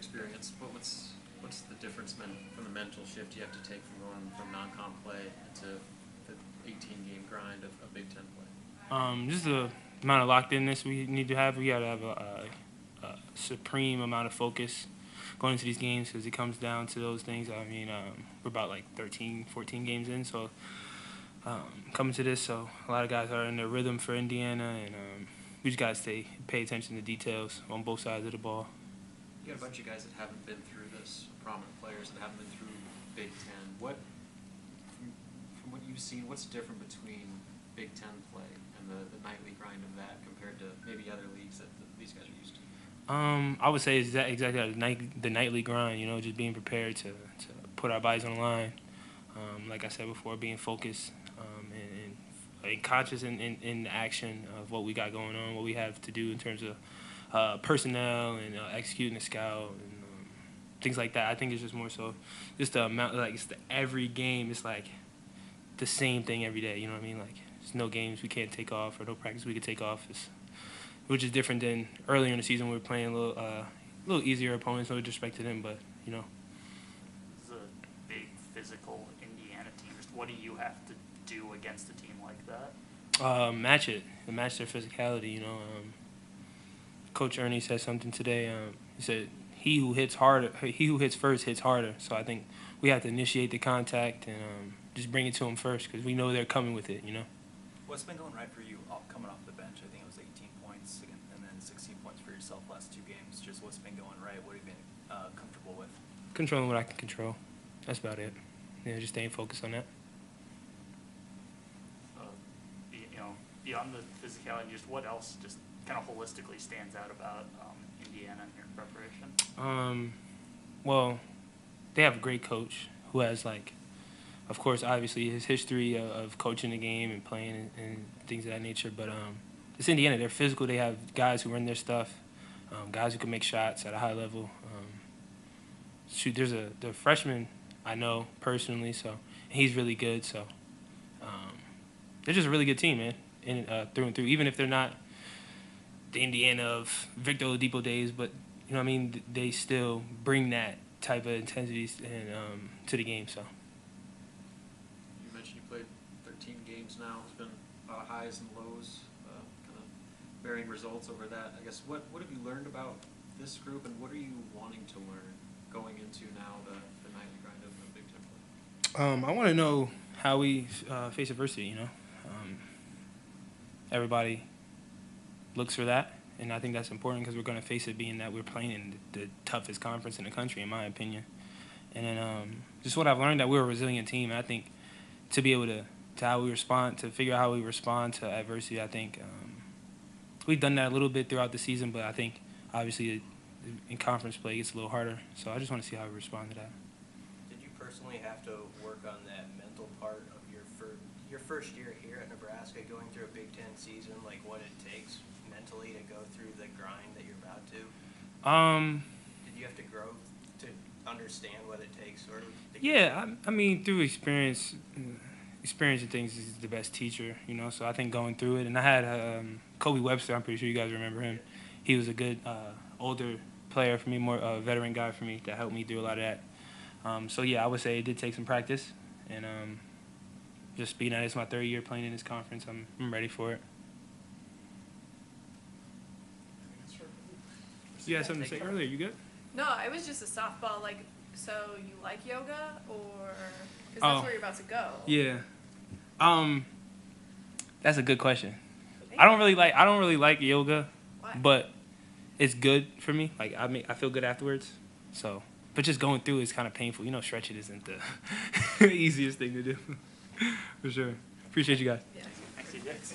experience, what's the difference from the mental shift you have to take from going from non-comp play to the 18-game grind of Big Ten play? Just the amount of locked-inness we need to have. We got to have a supreme amount of focus going into these games because it comes down to those things. I mean, we're about like 13, 14 games in, so coming to this, so a lot of guys are in their rhythm for Indiana, and we just got to pay attention to details on both sides of the ball. You got a bunch of guys that haven't been through this, prominent players that haven't been through Big Ten. What, from what you've seen, what's different between Big Ten play and the nightly grind of that compared to maybe other leagues that these guys are used to? I would say it's exactly the nightly grind, just being prepared to put our bodies on the line. Like I said before, being focused and conscious in the action of what we got going on, what we have to do in terms of personnel and executing the scout and things like that. I think it's just more so just the amount, like it's every game, it's like the same thing every day, you know what I mean? Like there's no games we can't take off or no practice we could take off, which is different than earlier in the season we were playing a little easier opponents, no disrespect to them, but, This is a big physical Indiana team. Just what do you have to do against a team like that? Match their physicality, Coach Ernie said something today. He said, he who hits first hits harder. So I think we have to initiate the contact and just bring it to them first because we know they're coming with it, What's been going right for you coming off the bench? I think it was 18 points and then 16 points for yourself last 2 games. Just what's been going right? What have you been comfortable with? Controlling what I can control. That's about it. Just staying focused on that. Beyond the physicality, just what else just kind of holistically stands out about Indiana in your preparation? Well, they have a great coach who has, of course, obviously his history of coaching the game and playing and things of that nature. But it's Indiana. They're physical. They have guys who run their stuff, guys who can make shots at a high level. There's the freshman I know personally, so and he's really good. So they're just a really good team, man. Through and through, even if they're not the Indiana of Victor Oladipo days, but they still bring that type of intensity and to the game. So You mentioned you played 13 games now. It's been a lot of highs and lows, kind of varying results over that. I guess what have you learned about this group, and what are you wanting to learn going into now the nightly grind of Big Ten play? I want to know how we face adversity. Everybody looks for that, and I think that's important because we're going to face it, being that we're playing in the toughest conference in the country, in my opinion. And then just what I've learned, that we're a resilient team. And I think to be able to how we respond, to figure out how we respond to adversity, I think we've done that a little bit throughout the season, but I think obviously in conference play it gets a little harder. So I just want to see how we respond to that. Did you personally have to work on that mental part of your first year here at Nebraska, going through a Big Ten season, like what it takes mentally to go through the grind that you're about to? Did you have to grow to understand what it takes, sort of? Yeah, I mean, through experience and things is the best teacher, So I think going through it, and I had Kobe Webster. I'm pretty sure you guys remember him. He was a good older player for me, more veteran guy for me that helped me through a lot of that. So yeah, I would say it did take some practice, and just being that it's my 3rd year playing in this conference, I'm ready for it. You had something to say earlier. You good? No, it was just a softball. So you like yoga, or because that's where you're about to go? Yeah. That's a good question. I don't really like yoga. Why? But it's good for me. I feel good afterwards. So, but just going through is kind of painful. Stretching isn't the easiest thing to do. For sure. Appreciate you guys. Yeah. Thanks, CJ.